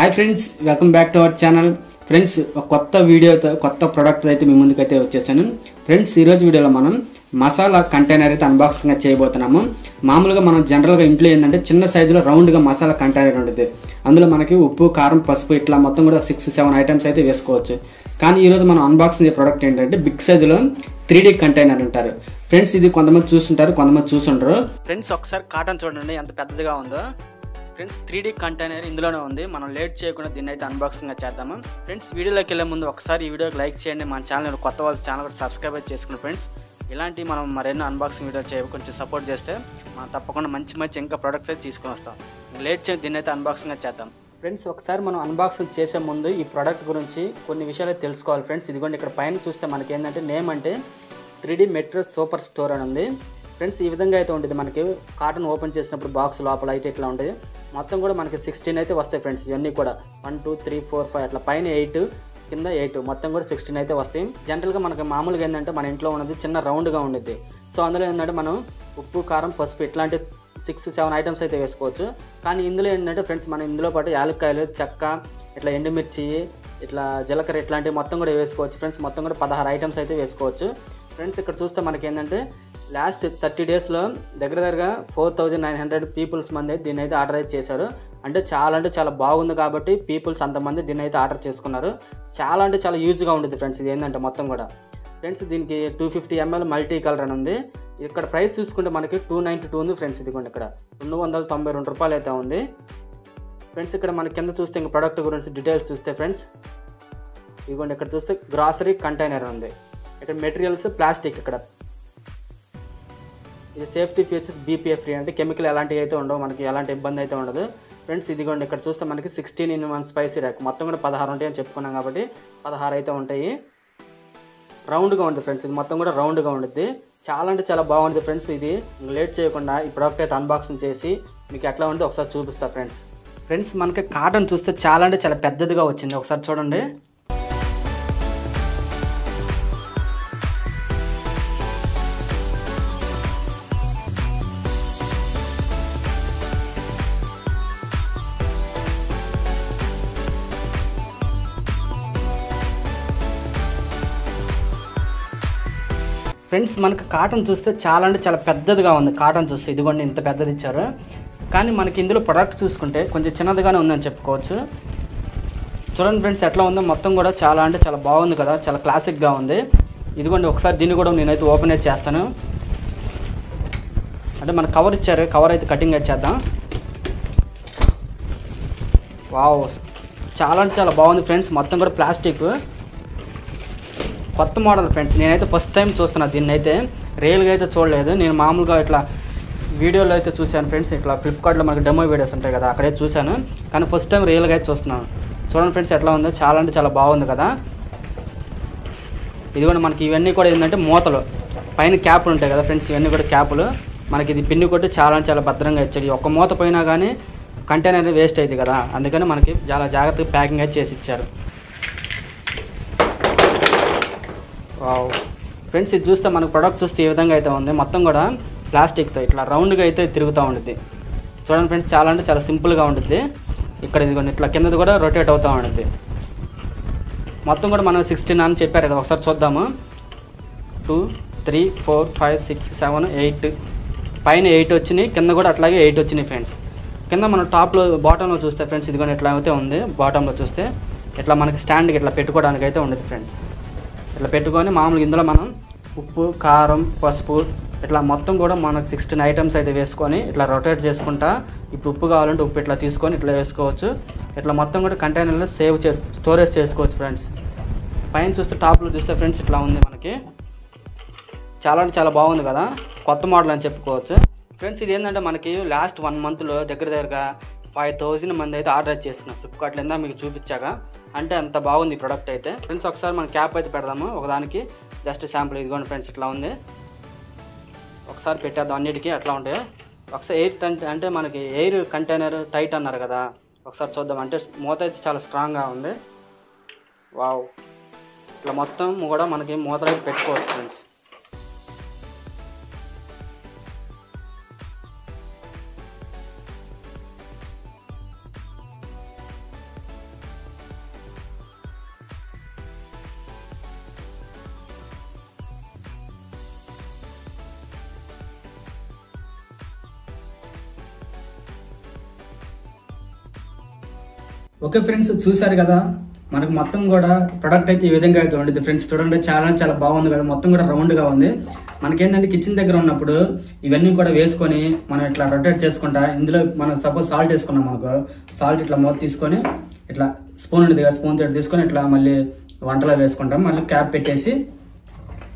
Hi friends, welcome back to our channel. Friends, ఒక కొత్త వీడియోతో కొత్త ప్రొడక్ట్ అయితే మీ ముందుకైతే వచ్చేసాను. ఫ్రెండ్స్, ఈ రోజు వీడియోలో మనం మసాలా కంటైనర్ అయితే అన్బాక్సింగ్ చేయబోతున్నాము. మామూలుగా మనం జనరల్ గా ఇంట్లో ఏంటంటే చిన్న సైజులో రౌండ్ గా మసాలా కంటైనర్ ఉంటుంది. అందులో మనకి ఉప్పు, కారం, పసుపు ఇట్లా మొత్తం కూడా 6-7 ఐటమ్స్ అయితే వేసుకోవచ్చు. కానీ ఈ రోజు మనం అన్బాక్సింగ్ చేసే ప్రొడక్ట్ ఏంటంటే బిగ్ సైజులో 3D కంటైనర్ అంటారు. ఫ్రెండ్స్, ఇది కొంతమంది చూస్తుంటారు, కొంతమంది చూసుంటారు. ఫ్రెండ్స్, ఒకసారి కాటన్ చూడండి ఎంత పెద్దదిగా ఉందో. ఫ్రెండ్స్, 3D కంటైనర్ ఇందులోనే ఉంది. మనం లేట్ చేయకుండా దీన్ని అయితే అన్బాక్సింగ్ చేద్దాము. ఫ్రెండ్స్, వీడియోలోకి వెళ్ళే ముందు ఒకసారి ఈ వీడియోకి లైక్ చేయండి. మన ఛానల్ కొత్త వాళ్ళ ఛానల్ కూడా సబ్స్క్రైబ్ చేసుకుని ఫ్రెండ్స్, ఇలాంటి మనం మరెన్నో అన్బాక్సింగ్ వీడియో చేయ కొంచెం సపోర్ట్ చేస్తే మనం తప్పకుండా మంచి ఇంకా ప్రొడక్ట్స్ అయితే తీసుకొని వస్తాం. లేట్ చేయండి, దీన్ని అయితే అన్బాక్సింగ్ చేద్దాం. ఫ్రెండ్స్, ఒకసారి మనం అన్బాక్సింగ్ చేసే ముందు ఈ ప్రోడక్ట్ గురించి కొన్ని విషయాలు తెలుసుకోవాలి. ఫ్రెండ్స్, ఇదిగోండి ఇక్కడ పైన చూస్తే మనకి ఏంటంటే నేమ్ అంటే 3D మెట్రస్ సూపర్ స్టోర్ అని ఉంది. ఫ్రెండ్స్, ఈ విధంగా అయితే ఉంటుంది. మనకి కాటన్ ఓపెన్ చేసినప్పుడు బాక్స్ లోపల అయితే ఇట్లా ఉంటుంది. మొత్తం కూడా మనకి 16 అయితే వస్తాయి ఫ్రెండ్స్. ఇవన్నీ కూడా 1 2 3 4 5 అట్లా పైన 8 కింద 8 మొత్తం కూడా 16 అయితే వస్తాయి. జనరల్గా మనకి మామూలుగా ఏంటంటే మన ఇంట్లో ఉన్నది చిన్న రౌండ్గా ఉండేది. సో అందులో ఏంటంటే మనం ఉప్పు, కారం, పసుపు ఇట్లాంటి 6-7 ఐటమ్స్ అయితే వేసుకోవచ్చు. కానీ ఇందులో ఏంటంటే ఫ్రెండ్స్, మనం ఇందులో పాటు యాలక్కాయలు, చెక్క, ఇట్లా ఎండుమిర్చి, ఇట్లా జీలకర్ర ఇట్లాంటివి మొత్తం కూడా వేసుకోవచ్చు ఫ్రెండ్స్. మొత్తం కూడా 16 ఐటమ్స్ అయితే వేసుకోవచ్చు. ఫ్రెండ్స్, ఇక్కడ చూస్తే మనకి ఏంటంటే లాస్ట్ 30 డేస్లో దగ్గరగా 4900 పీపుల్స్ మంది దీన్ని అయితే ఆర్డర్ అయితే చేశారు. అంటే చాలా బాగుంది కాబట్టి పీపుల్స్ అంతమంది దీన్ని అయితే ఆర్డర్ చేసుకున్నారు. చాలా యూజ్గా ఉంటుంది ఫ్రెండ్స్. ఇది ఏంటంటే మొత్తం కూడా ఫ్రెండ్స్, దీనికి 250 ml మల్టీ కలర్ అని ఉంది. ఇక్కడ ప్రైస్ చూసుకుంటే మనకి 292 ఉంది ఫ్రెండ్స్. ఇదిగోండి ఇక్కడ 292 రూపాయలు అయితే ఉంది ఫ్రెండ్స్. ఇక్కడ మన కింద చూస్తే ఇంకా ప్రొడక్ట్ గురించి డీటెయిల్స్ చూస్తే ఫ్రెండ్స్, ఇదిగోండి ఇక్కడ చూస్తే గ్రాసరీ కంటైనర్ ఉంది. ఇక్కడ మెటీరియల్స్ ప్లాస్టిక్, ఇక్కడ ఇది సేఫ్టీ ఫీచర్స్ BPA ఫ్రీ, అంటే కెమికల్ ఎలాంటివి అయితే ఉండవు, మనకి ఎలాంటి ఇబ్బంది అయితే ఉండదు ఫ్రెండ్స్. ఇదిగోండి ఇక్కడ చూస్తే మనకి 16-in-1 స్పైసీ ర్యాక్ మొత్తం కూడా 16 ఉంటాయి అని చెప్పుకున్నాం కాబట్టి 16 అయితే ఉంటాయి. రౌండ్గా ఉంటుంది ఫ్రెండ్స్. ఇది మొత్తం కూడా రౌండ్గా ఉంటుంది. చాలా బాగుంటుంది ఫ్రెండ్స్. ఇది లేట్ చేయకుండా ఈ ప్రోడక్ట్ అయితే అన్బాక్సింగ్ చేసి మీకు ఎట్లా ఉంటుందో ఒకసారి చూపిస్తా ఫ్రెండ్స్. ఫ్రెండ్స్, మనకి కాటన్ చూస్తే చాలా పెద్దదిగా వచ్చింది. ఒకసారి చూడండి. ఫ్రెండ్స్, మనకి కాటన్ చూస్తే చాలా పెద్దదిగా ఉంది. కాటన్ చూస్తే ఇదిగోండి ఇంత పెద్దది ఇచ్చారు. కానీ మనకి ఇందులో ప్రొడక్ట్ చూసుకుంటే కొంచెం చిన్నదిగానే ఉందని చెప్పుకోవచ్చు. చూడండి ఫ్రెండ్స్ ఎట్లా ఉందో. మొత్తం కూడా చాలా బాగుంది కదా, చాలా క్లాసిక్గా ఉంది. ఇదిగోండి ఒకసారి దీన్ని కూడా నేనైతే ఓపెన్ అయితే చేస్తాను. అంటే మన కవర్ ఇచ్చారు, కవర్ అయితే కటింగ్ అయితే చేద్దాం. వావ్, చాలా బాగుంది ఫ్రెండ్స్. మొత్తం కూడా ప్లాస్టిక్, కొత్త మోడల్ ఫ్రెండ్స్. నేనైతే ఫస్ట్ టైం చూస్తున్నా దీన్ని అయితే, రియల్గా అయితే చూడలేదు. నేను మామూలుగా ఇట్లా వీడియోలో అయితే చూశాను ఫ్రెండ్స్. ఇట్లా ఫ్లిప్కార్ట్లో మనకి డెమో వీడియోస్ ఉంటాయి కదా, అక్కడే చూశాను. కానీ ఫస్ట్ టైం రియల్గా అయితే చూస్తున్నాను. చూడండి ఫ్రెండ్స్ ఎట్లా ఉందో. చాలా బాగుంది కదా. ఇదిగోండి మనకి ఇవన్నీ కూడా ఏంటంటే మూతలు, పైన క్యాపులు ఉంటాయి కదా ఫ్రెండ్స్. ఇవన్నీ కూడా క్యాపులు. మనకి ఇది పిన్ని కొట్టి చాలా భద్రంగా ఇచ్చాడు. ఒక్క మూత పోయినా కానీ కంటైనర్ వేస్ట్ అయింది కదా, అందుకని మనకి చాలా జాగ్రత్తగా ప్యాకింగ్ అయితే చేసి ఇచ్చారు. వావ్ ఫ్రెండ్స్, ఇది చూస్తే మనకు ప్రొడక్ట్ చూస్తే ఈ విధంగా అయితే ఉంది. మొత్తం కూడా ప్లాస్టిక్తో ఇట్లా రౌండ్గా అయితే తిరుగుతూ ఉంటుంది. చూడండి ఫ్రెండ్స్, చాలా సింపుల్గా ఉంటుంది. ఇక్కడ ఇదిగోండి ఇట్లా కిందది కూడా రొటేట్ అవుతూ ఉంటుంది. మొత్తం కూడా మనం 16 అని చెప్పారు కదా, ఒకసారి చూద్దాము. 2 3 4 5 6 7 8 పైన 8 వచ్చినాయి, కింద కూడా అట్లాగే 8 వచ్చినాయి ఫ్రెండ్స్. కింద మనం టాప్లో బాటంలో చూస్తే ఫ్రెండ్స్ ఇదిగోండి ఇట్లా అయితే ఉంది. బాటంలో చూస్తే ఇట్లా మనకి స్టాండ్కి ఇట్లా పెట్టుకోవడానికి అయితే ఉండదు ఫ్రెండ్స్. ఇట్లా పెట్టుకొని మామూలుగా ఇందులో మనం ఉప్పు, కారం, పసుపు ఇట్లా మొత్తం కూడా మనకు 16 ఐటమ్స్ అయితే వేసుకొని ఇట్లా రొటేట్ చేసుకుంటా, ఇప్పుడు ఉప్పు కావాలంటే ఉప్పు ఇట్లా తీసుకొని ఇట్లా వేసుకోవచ్చు. ఇట్లా మొత్తం కూడా కంటైనర్లో స్టోరేజ్ చేసుకోవచ్చు ఫ్రెండ్స్. పైన చూస్తే టాప్లో చూస్తే ఫ్రెండ్స్ ఇట్లా ఉంది మనకి. చాలా బాగుంది కదా, కొత్త మోడల్ అని చెప్పుకోవచ్చు ఫ్రెండ్స్. ఇది ఏంటంటే మనకి లాస్ట్ 1 మంత్లో దగ్గరగా 5000 మంది అయితే ఆర్డర్ చేస్తున్నారు ఫ్లిప్కార్ట్లో. ఎంత మీకు చూపించాక అంటే అంత బాగుంది ప్రొడక్ట్ అయితే ఫ్రెండ్స్. ఒకసారి మనం క్యాప్ అయితే పెడదాము ఒకదానికి, జస్ట్ శాంపుల్. ఇదిగోండి ఫ్రెండ్స్ ఇట్లా ఉంది. ఒకసారి పెట్టేద్దాం అన్నిటికీ అట్లా ఉంటాయి. ఒకసారి ఎయిర్ అంటే మనకి ఎయిర్ కంటైనర్ టైట్ అన్నారు కదా, ఒకసారి చూద్దాం. అంటే మూత అయితే చాలా స్ట్రాంగ్గా ఉంది. వావ్, ఇట్లా మొత్తం కూడా మనకి మూతలు అయితే పెట్టుకోవచ్చు ఫ్రెండ్స్. ఓకే ఫ్రెండ్స్, చూసారు కదా మనకు మొత్తం కూడా ప్రొడక్ట్ అయితే ఈ విధంగా అయితే ఉండేది ఫ్రెండ్స్. చూడండి చాలా చాలా బాగుంది కదా, మొత్తం కూడా రౌండ్ గా ఉంది. మనకేంటంటే కిచెన్ దగ్గర ఉన్నప్పుడు ఇవన్నీ కూడా వేసుకొని మనం ఇట్లా రొటేట్ చేసుకుంటా, ఇందులో మనం సపోజ్ సాల్ట్ వేసుకున్నాం అనుకో, సాల్ట్ ఇట్లా మూత తీసుకొని ఇట్లా స్పూన్ ఉంటుంది కదా, స్పూన్ తోటి తీసుకొని ఇట్లా మళ్ళీ వంటలో వేసుకుంటాం. మళ్ళీ క్యాప్ పెట్టేసి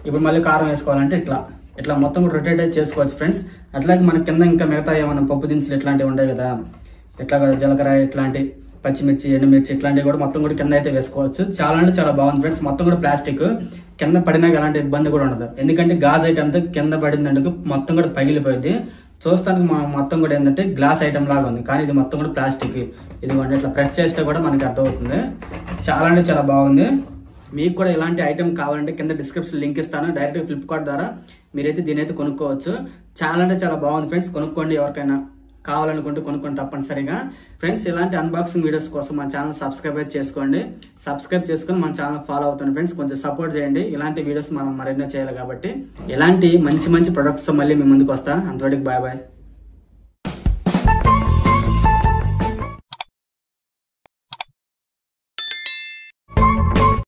ఇప్పుడు మళ్ళీ కారం వేసుకోవాలంటే ఇట్లా ఇట్లా మొత్తం కూడా రొటేట్ అయితే చేసుకోవచ్చు ఫ్రెండ్స్. అట్లాగే మన కింద ఇంకా మిగతా ఏమన్నా పప్పు దినుసులు ఇట్లాంటివి ఉంటాయి కదా, ఇట్లా కూడా జీలకర్ర ఇట్లాంటి పచ్చిమిర్చి ఎండుమిర్చి ఇట్లాంటివి కూడా మొత్తం కూడా కింద అయితే వేసుకోవచ్చు. చాలా అంటే చాలా బాగుంది ఫ్రెండ్స్. మొత్తం కూడా ప్లాస్టిక్, కింద పడినా ఎలాంటి ఇబ్బంది కూడా ఉండదు. ఎందుకంటే గాజు ఐటమ్ తో కింద పడిందందుకు మొత్తం కూడా పగిలిపోయింది. చూస్తానికి మొత్తం కూడా ఏంటంటే గ్లాస్ ఐటమ్ లాగా ఉంది, కానీ ఇది మొత్తం కూడా ప్లాస్టిక్. ఇదిగోండి ఇట్లా ప్రెస్ చేస్తే కూడా మనకి అర్థమవుతుంది. చాలా అంటే చాలా బాగుంది. మీకు కూడా ఇలాంటి ఐటమ్ కావాలంటే కింద డిస్క్రిప్షన్ లింక్ ఇస్తాను, డైరెక్ట్ ఫ్లిప్కార్ట్ ద్వారా మీరైతే దీని అయితే కొనుక్కోవచ్చు. చాలా అంటే చాలా బాగుంది ఫ్రెండ్స్. కొనుక్కోండి, ఎవరికైనా కావాలనుకుంటే కొనుక్కోండి తప్పనిసరిగా ఫ్రెండ్స్. ఇలాంటి అన్బాక్సింగ్ వీడియోస్ కోసం మన ఛానల్ సబ్స్క్రైబ్ చేసుకోండి. సబ్స్క్రైబ్ చేసుకొని మన ఛానల్ ఫాలో అవుతాను ఫ్రెండ్స్. కొంచెం సపోర్ట్ చేయండి. ఇలాంటి వీడియోస్ మనం మరెన్నో చేయాలి కాబట్టి, ఇలాంటి మంచి మంచి ప్రొడక్ట్స్ మళ్ళీ మీ ముందుకు వస్తా. అంతవరకు బాయ్ బాయ్.